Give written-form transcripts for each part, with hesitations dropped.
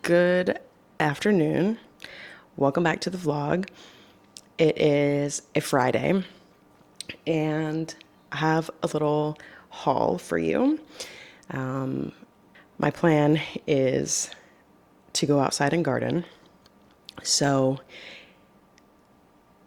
Good afternoon. Welcome back to the vlog. It is a Friday and I have a little haul for you. My plan is to go outside and garden. So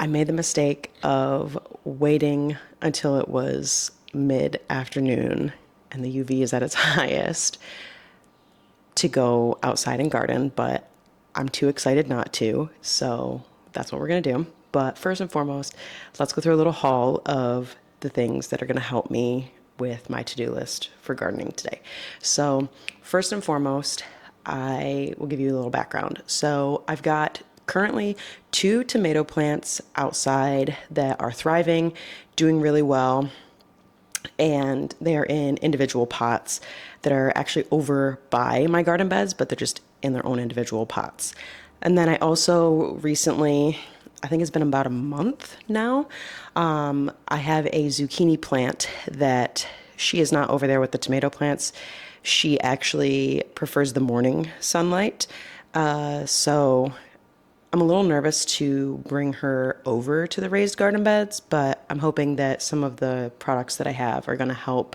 I made the mistake of waiting until it was mid-afternoon and the UV is at its highest to go outside and garden, but I'm too excited not to, so that's what we're gonna do. But first and foremost, let's go through a little haul of the things that are gonna help me with my to-do list for gardening today. So first and foremost, I will give you a little background. So I've got currently 2 tomato plants outside that are thriving, doing really well, and they are in individual pots that are actually over by my garden beds, but they're just in their own individual pots. And then I also recently, I think it's been about a month now, I have a zucchini plant that she is not over there with the tomato plants. She actually prefers the morning sunlight. So I'm a little nervous to bring her over to the raised garden beds, but I'm hoping that some of the products that I have are going to help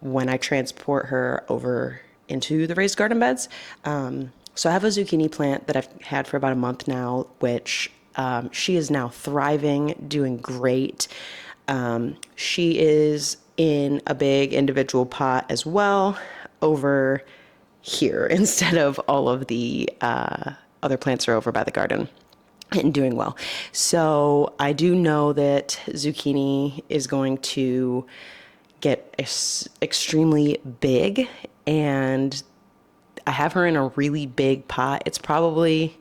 when I transport her over into the raised garden beds. So I have a zucchini plant that I've had for about a month now, which she is now thriving, doing great. She is in a big individual pot as well over here instead of all of the other plants are over by the garden and doing well. So I do know that zucchini is going to get extremely big, and I have her in a really big pot. It's probably,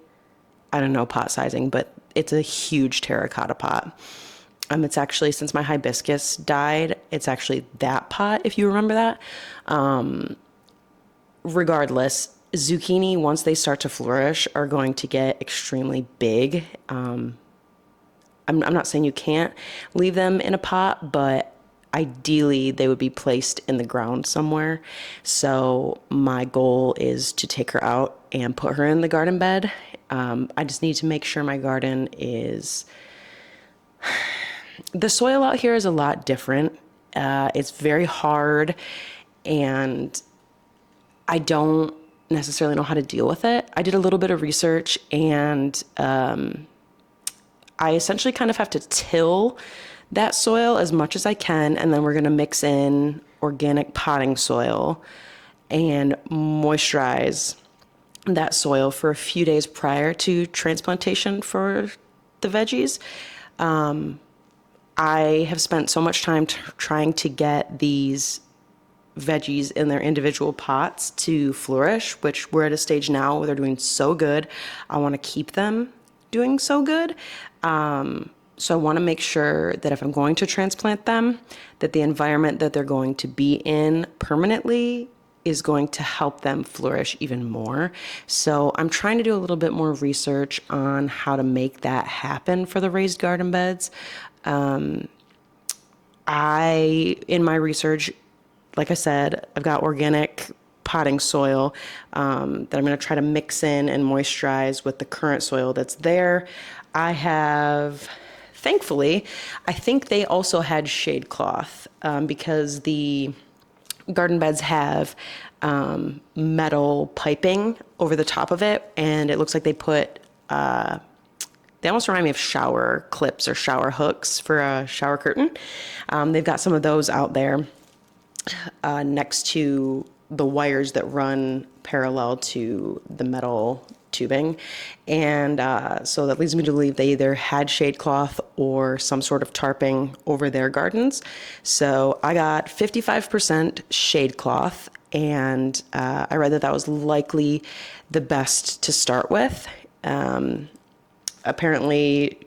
I don't know pot sizing, but it's a huge terracotta pot. It's actually, since my hibiscus died, it's actually that pot, if you remember that. Regardless, zucchini, once they start to flourish, are going to get extremely big. I'm not saying you can't leave them in a pot, but ideally they would be placed in the ground somewhere. So my goal is to take her out and put her in the garden bed. I just need to make sure my garden is... The soil out here is a lot different. It's very hard, and I don't necessarily know how to deal with it. I did a little bit of research, and I essentially kind of have to till that soil as much as I can, and then we're going to mix in organic potting soil and moisturize that soil for a few days prior to transplantation for the veggies. I have spent so much time trying to get these veggies in their individual pots to flourish, which we're at a stage now where they're doing so good. I want to keep them doing so good. So I want to make sure that if I'm going to transplant them, that the environment that they're going to be in permanently is going to help them flourish even more. So I'm trying to do a little bit more research on how to make that happen for the raised garden beds. In my research, like I said, I've got organic potting soil that I'm going to try to mix in and moisturize with the current soil that's there. I have, thankfully, I think they also had shade cloth because the garden beds have metal piping over the top of it, and it looks like they put they almost remind me of shower clips or shower hooks for a shower curtain. They've got some of those out there next to the wires that run parallel to the metal tubing. And so that leads me to believe they either had shade cloth or some sort of tarping over their gardens. So I got 55% shade cloth, and I read that that was likely the best to start with. Apparently,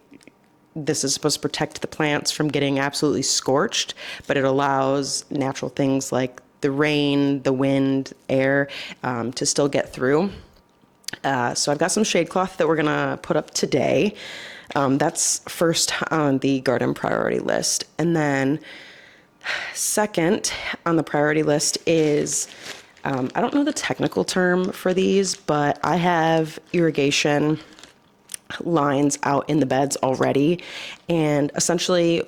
this is supposed to protect the plants from getting absolutely scorched, but it allows natural things like the rain, the wind, air to still get through. So I've got some shade cloth that we're gonna put up today. That's first on the garden priority list. And then second on the priority list is I don't know the technical term for these, but I have irrigation lines out in the beds already. And essentially,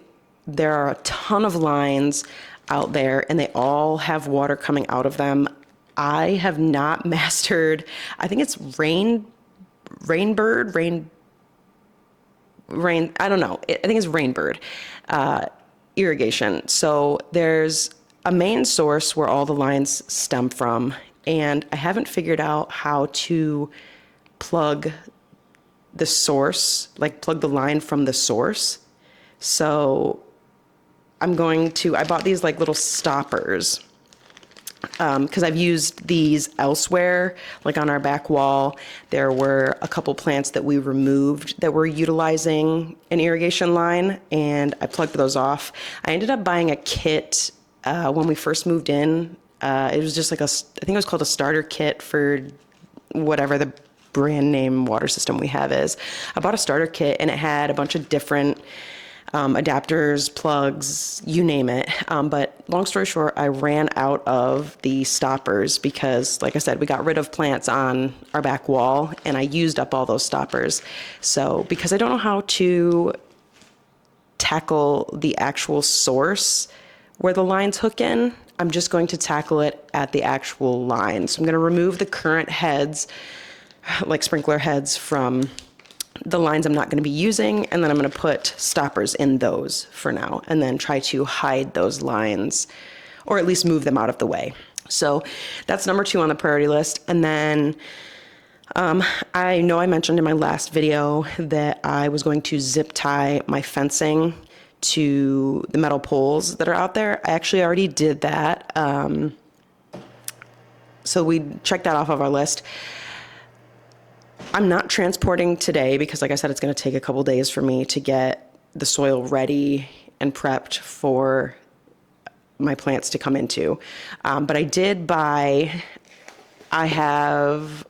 there are a ton of lines out there and they all have water coming out of them. I have not mastered, I think it's I don't know. I think it's rainbird irrigation. So there's a main source where all the lines stem from, and I haven't figured out how to plug the source, like plug the line from the source. So I bought these like little stoppers because I've used these elsewhere, like on our back wall. There were a couple plants that we removed that were utilizing an irrigation line, and I plugged those off. I ended up buying a kit when we first moved in. It was just like I think it was called a starter kit for whatever the brand name water system we have is. I bought a starter kit and it had a bunch of different adapters, plugs, you name it. But long story short, I ran out of the stoppers because, like I said, we got rid of plants on our back wall and I used up all those stoppers. So because I don't know how to tackle the actual source where the lines hook in, I'm just going to tackle it at the actual line. So I'm going to remove the current heads, like sprinkler heads, from the lines I'm not going to be using, and then I'm going to put stoppers in those for now, and then try to hide those lines, or at least move them out of the way. So that's number 2 on the priority list. And then I know I mentioned in my last video that I was going to zip tie my fencing to the metal poles that are out there. I actually already did that. So we checked that off of our list. I'm not transporting today because, like I said, it's going to take a couple days for me to get the soil ready and prepped for my plants to come into. But I did buy, I have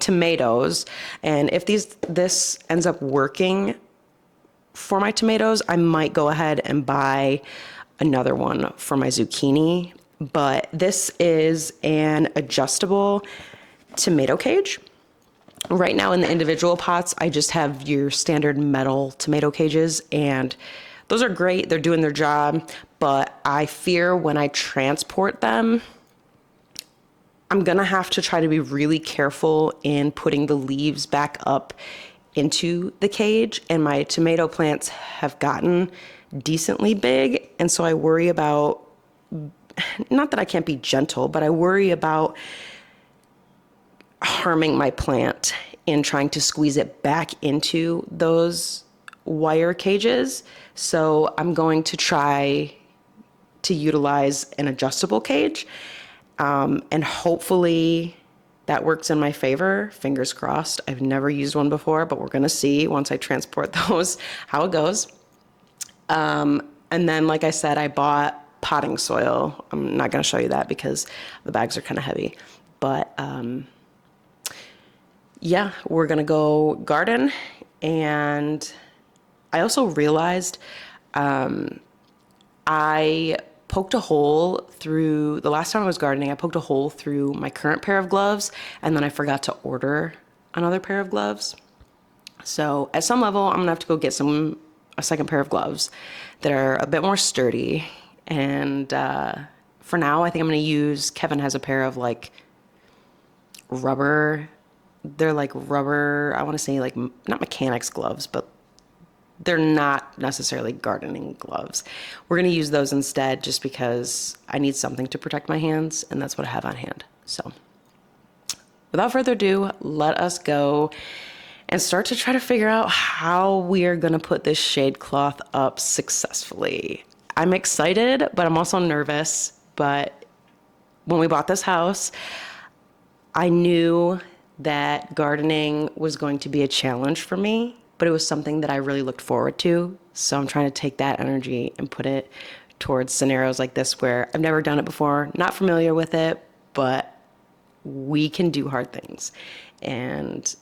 tomatoes, and if this ends up working for my tomatoes, I might go ahead and buy another one for my zucchini. But this is an adjustable tomato cage. Right now in the individual pots, I just have your standard metal tomato cages, and those are great. They're doing their job, but I fear when I transport them, I'm gonna have to try to be really careful in putting the leaves back up into the cage, and my tomato plants have gotten decently big, and so I worry about, not that I can't be gentle, but I worry about harming my plant in trying to squeeze it back into those wire cages. So I'm going to try to utilize an adjustable cage, and hopefully that works in my favor. Fingers crossed. I've never used one before, but we're going to see once I transport those how it goes. And then, like I said, I bought potting soil. I'm not going to show you that because the bags are kind of heavy, but yeah, we're gonna go garden. And I also realized I poked a hole through, the last time I was gardening, I poked a hole through my current pair of gloves, and then I forgot to order another pair of gloves. So at some level, I'm gonna have to go get a second pair of gloves that are a bit more sturdy. And for now, I think I'm gonna use, Kevin has a pair of like rubber, they're like rubber, I want to say like not mechanics gloves, but they're not necessarily gardening gloves. We're going to use those instead just because I need something to protect my hands, and that's what I have on hand. So without further ado, let us go and start to try to figure out how we are going to put this shade cloth up successfully. I'm excited, but I'm also nervous. But when we bought this house, I knew that gardening was going to be a challenge for me, but it was something that I really looked forward to. So I'm trying to take that energy and put it towards scenarios like this where I've never done it before, not familiar with it, but we can do hard things. And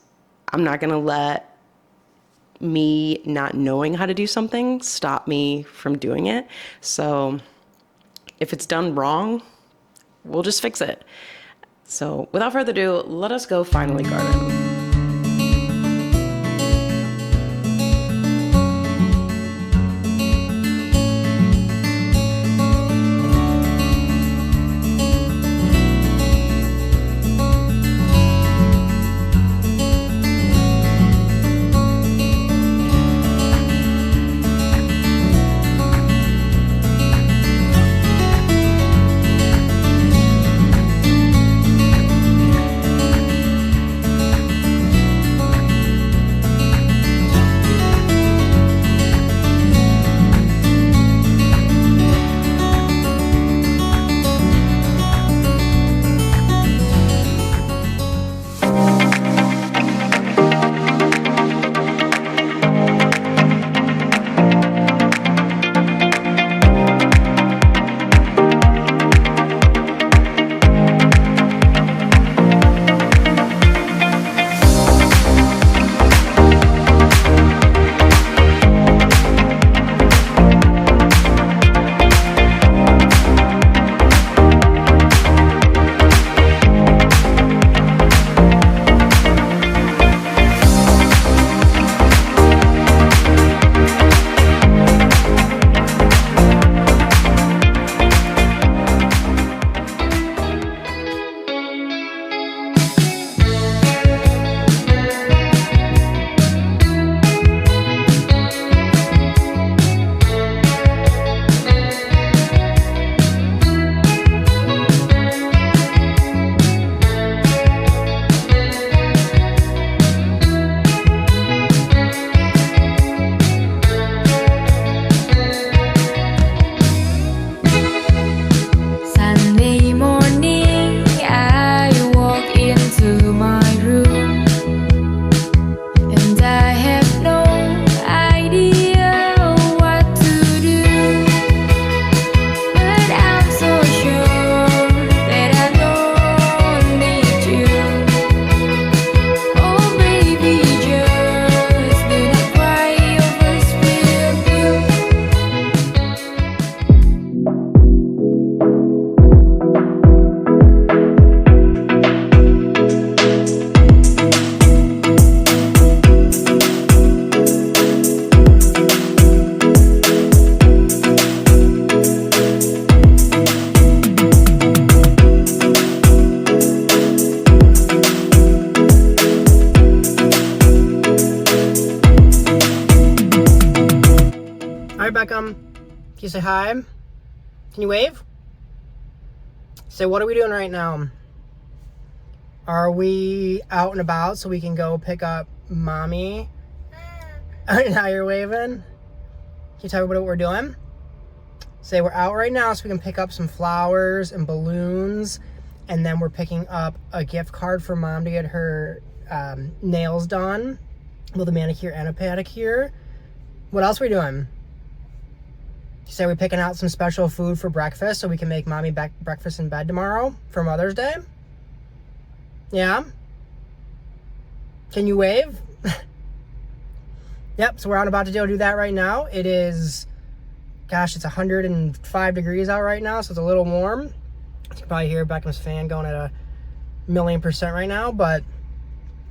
I'm not gonna let me not knowing how to do something stop me from doing it. So if it's done wrong, we'll just fix it. So without further ado, let us go finally garden. Beckham, can you say hi? Can you wave? Say, what are we doing right now? Are we out and about so we can go pick up mommy? Now you're waving? Can you tell everybody what we're doing? Say we're out right now so we can pick up some flowers and balloons, and then we're picking up a gift card for mom to get her nails done with a manicure and a pedicure. What else are we doing? Say we're picking out some special food for breakfast so we can make mommy breakfast in bed tomorrow for Mother's Day. Yeah? Can you wave? Yep, so we're about to go do that right now. It is, gosh, it's 105 degrees out right now, so it's a little warm. You can probably hear Beckham's fan going at a million% right now, but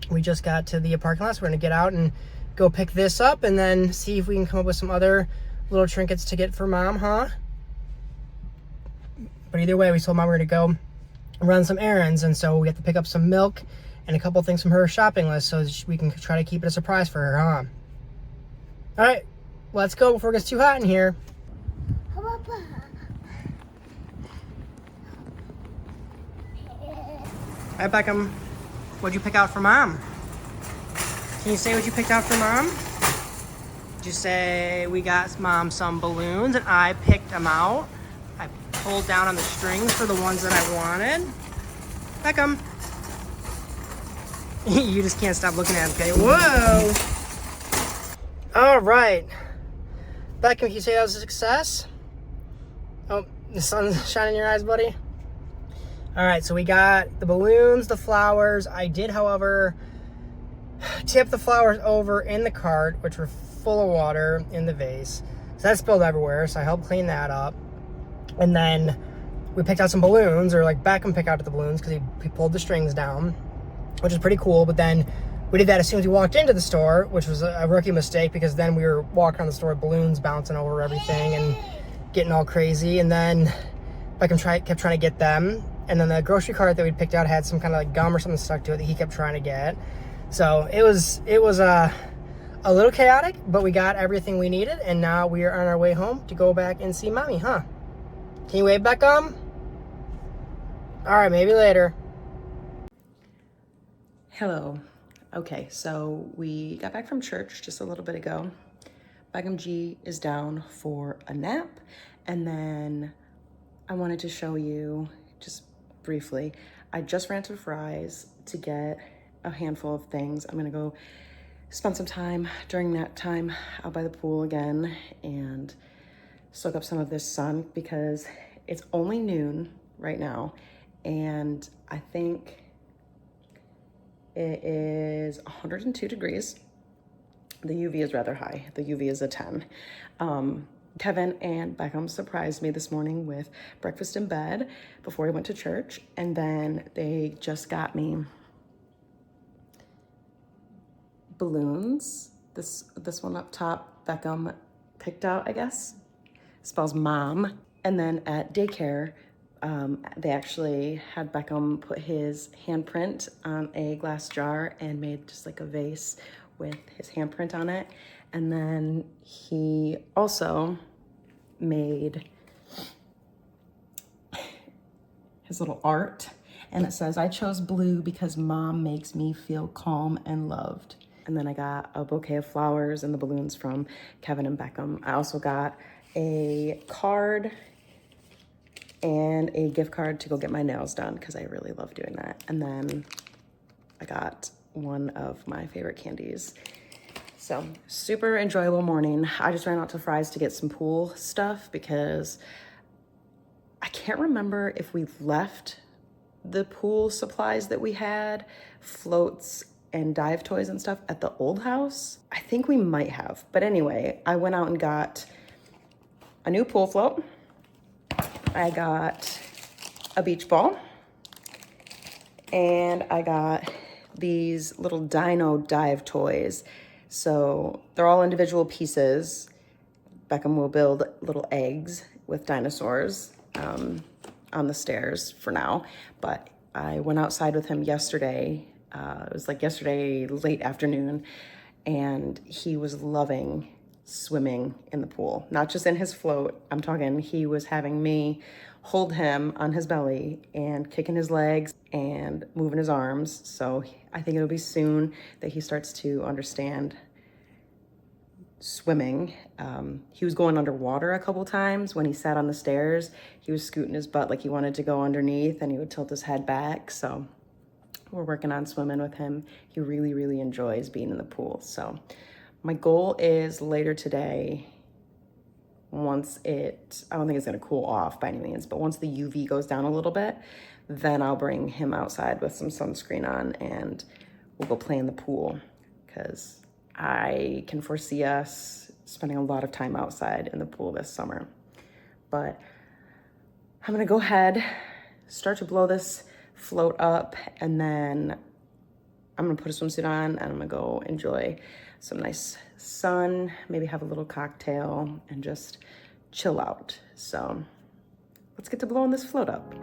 we just got to the parking lot, so we're gonna get out and go pick this up and then see if we can come up with some other little trinkets to get for mom, huh? But either way, we told mom we were gonna go run some errands, and so we have to pick up some milk and a couple things from her shopping list so we can try to keep it a surprise for her, huh? All right, let's go before it gets too hot in here. All right, Beckham, what'd you pick out for mom? Can you say what you picked out for mom? Did you say we got mom some balloons and I picked them out? I pulled down on the strings for the ones that I wanted. Beckham. You just can't stop looking at him, okay? Whoa! All right. Beckham, can you say that was a success? Oh, the sun's shining in your eyes, buddy? All right, so we got the balloons, the flowers. I did, however, tip the flowers over in the cart, which were full of water in the vase. So that spilled everywhere, so I helped clean that up. And then we picked out some balloons, or like Beckham picked out the balloons because he pulled the strings down, which is pretty cool. But then we did that as soon as we walked into the store, which was a rookie mistake, because then we were walking around the store with balloons bouncing over everything and getting all crazy. And then Beckham kept trying to get them. And then the grocery cart that we picked out had some kind of like gum or something stuck to it that he kept trying to get. So it was a little chaotic, but we got everything we needed, and now we are on our way home to go back and see Mommy, huh? Can you wave, Beckham? All right, maybe later. Hello. Okay, so we got back from church just a little bit ago. Beckham G is down for a nap, and then I wanted to show you just briefly. I just ran to Fry's to get a handful of things. I'm gonna go spend some time during that time out by the pool again and soak up some of this sun, because it's only noon right now, and I think it is 102 degrees. The UV is rather high. The UV is a 10. Kevin and Beckham surprised me this morning with breakfast in bed before we went to church, and then they just got me balloons. This one up top, Beckham picked out, I guess. Spells mom. And then at daycare, they actually had Beckham put his handprint on a glass jar and made just like a vase with his handprint on it. And then he also made his little art, and it says, "I chose blue because mom makes me feel calm and loved." And then I got a bouquet of flowers and the balloons from Kevin and Beckham. I also got a card and a gift card to go get my nails done, because I really love doing that. And then I got one of my favorite candies. So super enjoyable morning. I just ran out to Fry's to get some pool stuff, because I can't remember if we left the pool supplies that we had, floats and dive toys and stuff, at the old house. I think we might have. But anyway, I went out and got a new pool float. I got a beach ball, and I got these little dino dive toys. So they're all individual pieces. Beckham will build little eggs with dinosaurs on the stairs for now. But I went outside with him yesterday. It was like yesterday late afternoon, and he was loving swimming in the pool. Not just in his float. I'm talking, he was having me hold him on his belly and kicking his legs and moving his arms. So I think it'll be soon that he starts to understand swimming. He was going underwater a couple times when he sat on the stairs. He was scooting his butt like he wanted to go underneath, and he would tilt his head back. So we're working on swimming with him. He really, really enjoys being in the pool. So my goal is later today, once I don't think it's gonna cool off by any means, but once the UV goes down a little bit, then I'll bring him outside with some sunscreen on and we'll go play in the pool, because I can foresee us spending a lot of time outside in the pool this summer. But I'm gonna go ahead, start to blow this float up, and then I'm gonna put a swimsuit on and I'm gonna go enjoy some nice sun, maybe have a little cocktail and just chill out. So let's get to blowing this float up.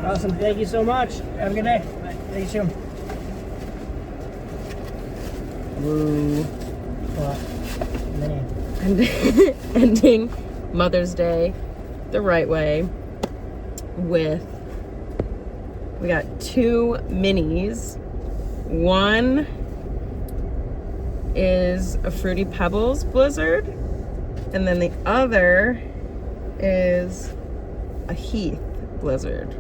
Awesome. Thank you so much. Have a good day. Bye. Thank you soon. Woo. What? Mini. And ending Mother's Day the right way with, we got 2 minis. One is a Fruity Pebbles Blizzard, and then the other is a Heath Blizzard.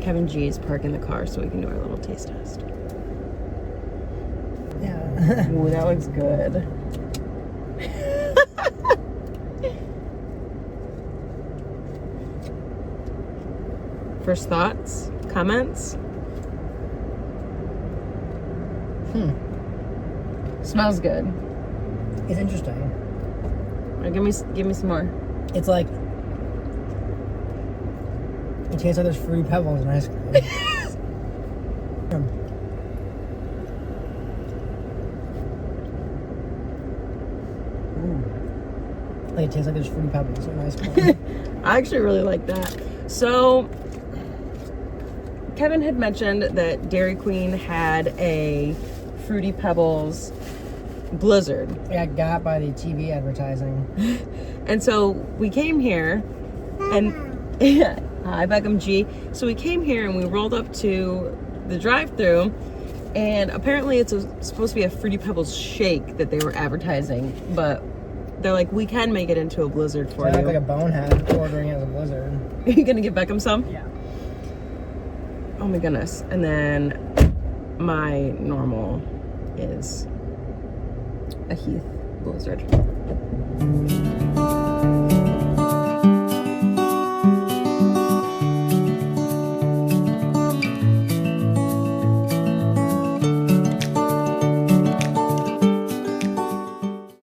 Kevin G is parking the car so we can do our little taste test. Yeah. Ooh, that looks good. First thoughts, comments? Smells good. It's interesting. Give me some more. It's like, it tastes like there's Fruity Pebbles in ice cream. Like it tastes like there's Fruity Pebbles in ice cream. I actually really like that. So, Kevin had mentioned that Dairy Queen had a Fruity Pebbles Blizzard. I got by the TV advertising. And so we came here and hi Beckham G. So we came here and we rolled up to the drive-thru, and apparently it's supposed to be a Fruity Pebbles shake that they were advertising, but they're like, we can make it into a Blizzard for I you. look like a bonehead ordering it as a Blizzard. Are you gonna give Beckham some? Yeah. Oh my goodness. And then my normal is a Heath Blizzard.